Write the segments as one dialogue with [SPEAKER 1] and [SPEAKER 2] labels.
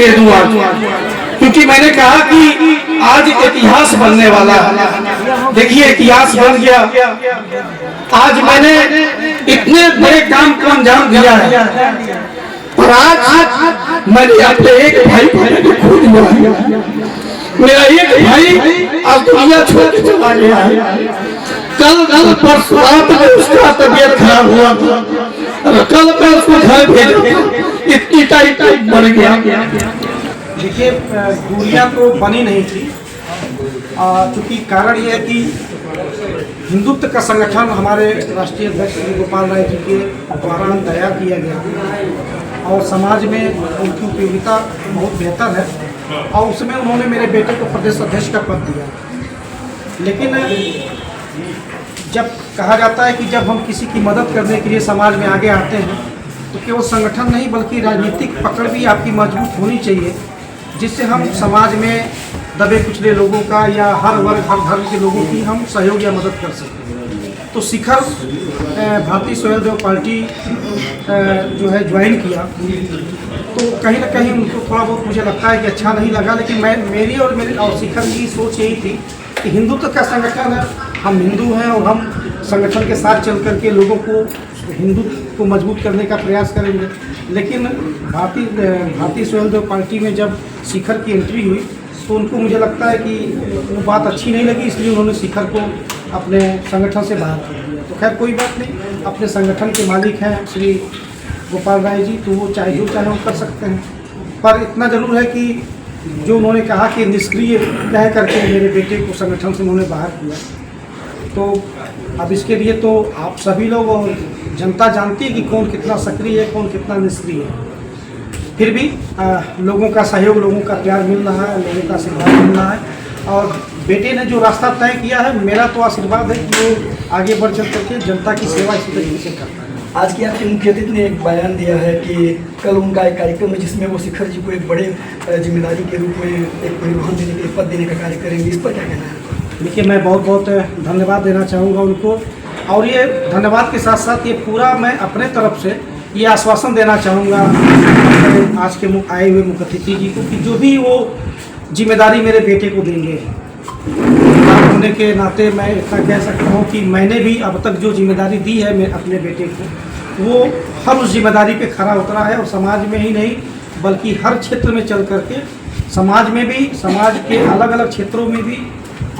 [SPEAKER 1] दे दूं आज, क्योंकि मैंने कहा कि आज इतिहास बनने वाला है। देखिए इतिहास बन गया। आज मैंने इतने बड़े काम को अंजाम दिया है, और आज मैंने अपने एक भाई को खो दिया। मेरा एक भाई आज दुनिया छोड़ के चला गया है। कल परसों रात में उसका तबीयत खराब हुआ था, कल मैं उसको घर भेजा, इतनी टाइट बढ़ गया।
[SPEAKER 2] देखिए दूरियां तो बनी नहीं थी, चूंकि कारण ये है कि हिंदुत्व का संगठन हमारे राष्ट्रीय अध्यक्ष श्री गोपाल राय जी के द्वारा तैयार किया गया और समाज में उनकी उपयोगिता बहुत बेहतर है, और उसमें उन्होंने मेरे बेटे को प्रदेश अध्यक्ष का पद दिया। लेकिन जब कहा जाता है कि जब हम किसी की मदद करने के लिए समाज में आगे आते हैं तो केवल संगठन नहीं बल्कि राजनीतिक पकड़ भी आपकी मजबूत होनी चाहिए, जिससे हम समाज में दबे कुचले लोगों का या हर वर्ग हर धर्म के लोगों की हम सहयोग या मदद कर सकें। तो शिखर भारतीय स्वयंसेवक पार्टी जो है ज्वाइन किया, तो कहीं ना कहीं उनको थोड़ा बहुत मुझे लगता है कि अच्छा नहीं लगा। लेकिन मेरी और शिखर की सोच यही थी कि हिंदुत्व का संगठन है, हम हिंदू हैं और हम संगठन के साथ चल करके लोगों को हिंदुत्व को मजबूत करने का प्रयास करेंगे। लेकिन भारतीय स्वयंसेवक पार्टी में जब शिखर की एंट्री हुई तो उनको मुझे लगता है कि वो बात अच्छी नहीं लगी, इसलिए उन्होंने शिखर को अपने संगठन से बाहर कर दिया। तो खैर कोई बात नहीं, अपने संगठन के मालिक हैं श्री गोपाल राय जी, तो वो चाहे जो चाहे वो कर सकते हैं। पर इतना ज़रूर है कि जो उन्होंने कहा कि निष्क्रिय रह करके मेरे बेटे को संगठन से उन्होंने बाहर किया, तो अब इसके लिए तो आप सभी लोग और जनता जानती है कि कौन कितना सक्रिय है, कौन कितना निष्क्रिय है। फिर भी लोगों का सहयोग, लोगों का प्यार मिल रहा है, लोगों का आशीर्वाद मिल रहा है, और बेटे ने जो रास्ता तय किया है, मेरा तो आशीर्वाद है कि वो आगे बढ़ चल करके जनता की सेवा इसी तरीके से करता है।
[SPEAKER 3] आज की आपके मुख्य अतिथि ने एक बयान दिया है कि कल उनका एक कार्यक्रम है जिसमें वो शिखर जी को एक बड़े जिम्मेदारी के रूप में एक परिवहन देने के लिए पद देने का कार्य करेंगे, इस पर क्या कहना है?
[SPEAKER 2] देखिए मैं बहुत बहुत धन्यवाद देना चाहूँगा उनको, और ये धन्यवाद के साथ साथ ये पूरा मैं अपने तरफ से ये आश्वासन देना चाहूँगा आज के आए हुए मुख्य अतिथि जी को कि जो भी वो जिम्मेदारी मेरे बेटे को देंगे, होने के नाते मैं इतना कह सकता हूँ कि मैंने भी अब तक जो जिम्मेदारी दी है मैं अपने बेटे को, वो हर उस जिम्मेदारी पे खरा उतरा है, और समाज में ही नहीं बल्कि हर क्षेत्र में चल करके समाज में भी, समाज के अलग अलग क्षेत्रों में भी,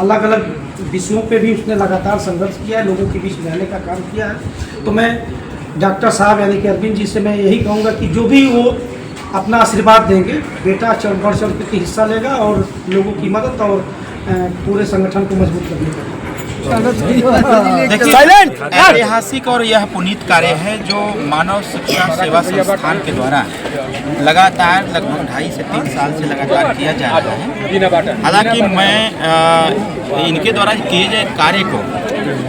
[SPEAKER 2] अलग अलग विषयों पे भी उसने लगातार संघर्ष किया है, लोगों के बीच रहने का काम किया है। तो मैं डॉक्टर साहब यानी कि अरविंद जी से मैं यही कहूँगा कि जो भी वो अपना आशीर्वाद देंगे, बेटा बढ़ चढ़ के हिस्सा लेगा और लोगों की मदद और पूरे संगठन को मजबूत करने का।
[SPEAKER 4] देखिए ऐतिहासिक और यह पुनीत कार्य है जो मानव शिक्षा सेवा संस्थान के द्वारा लगातार लगभग 2.5 से 3 साल से लगातार किया जा रहा है। हालांकि मैं इनके द्वारा किए गए कार्य को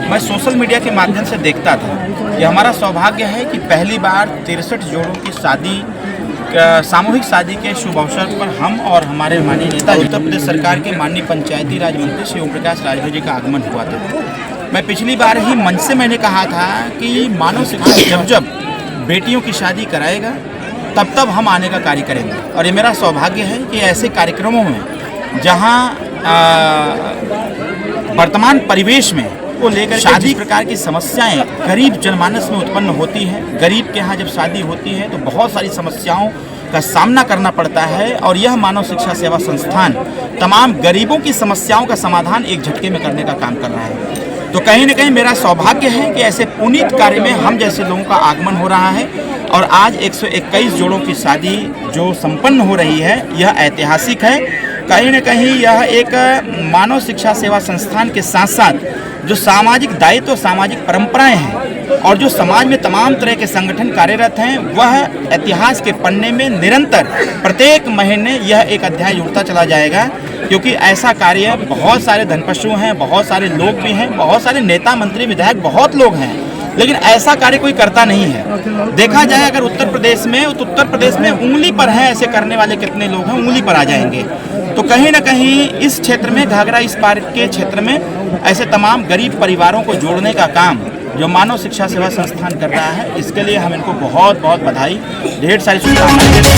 [SPEAKER 4] मैं सोशल मीडिया के माध्यम से देखता था। ये हमारा सौभाग्य है कि पहली बार 63 जोड़ों की शादी, सामूहिक शादी के शुभ अवसर पर हम और हमारे माननीय नेता उत्तर प्रदेश सरकार के माननीय पंचायती राज मंत्री श्री ओम प्रकाश राजभर जी का आगमन हुआ था। मैं पिछली बार ही मंच से मैंने कहा था कि मानव शिक्षक जब जब बेटियों की शादी कराएगा तब तब हम आने का कार्य करेंगे, और ये मेरा सौभाग्य है कि ऐसे कार्यक्रमों में जहाँ वर्तमान परिवेश में को लेकर शादी प्रकार की समस्याएं गरीब जनमानस में उत्पन्न होती हैं। गरीब के यहाँ जब शादी होती है तो बहुत सारी समस्याओं का सामना करना पड़ता है, और यह मानव शिक्षा सेवा संस्थान तमाम गरीबों की समस्याओं का समाधान एक झटके में करने का काम कर रहा है। तो कहीं न कहीं मेरा सौभाग्य है कि ऐसे पुनीत कार्य में हम जैसे लोगों का आगमन हो रहा है, और आज 121 जोड़ों की शादी जो संपन्न हो रही है यह ऐतिहासिक है। कहीं न कहीं यह एक मानव शिक्षा सेवा संस्थान के साथ साथ जो सामाजिक दायित्व, सामाजिक परंपराएं हैं और जो समाज में तमाम तरह के संगठन कार्यरत हैं, वह इतिहास के पन्ने में निरंतर प्रत्येक महीने यह एक अध्याय जुड़ता चला जाएगा, क्योंकि ऐसा कार्य बहुत सारे धनपशु हैं, बहुत सारे लोग भी हैं, बहुत सारे नेता मंत्री विधायक बहुत लोग हैं, लेकिन ऐसा कार्य कोई करता नहीं है। देखा जाए अगर उत्तर प्रदेश में, तो उत्तर प्रदेश में उंगली पर है ऐसे करने वाले कितने लोग हैं, उंगली पर आ जाएंगे। तो कहीं ना कहीं इस क्षेत्र में, घाघरा इस पार के क्षेत्र में ऐसे तमाम गरीब परिवारों को जोड़ने का काम जो मानव शिक्षा सेवा संस्थान कर रहा है, इसके लिए हम इनको बहुत बहुत बधाई, ढेर सारी शुभकामनाएं देते हैं।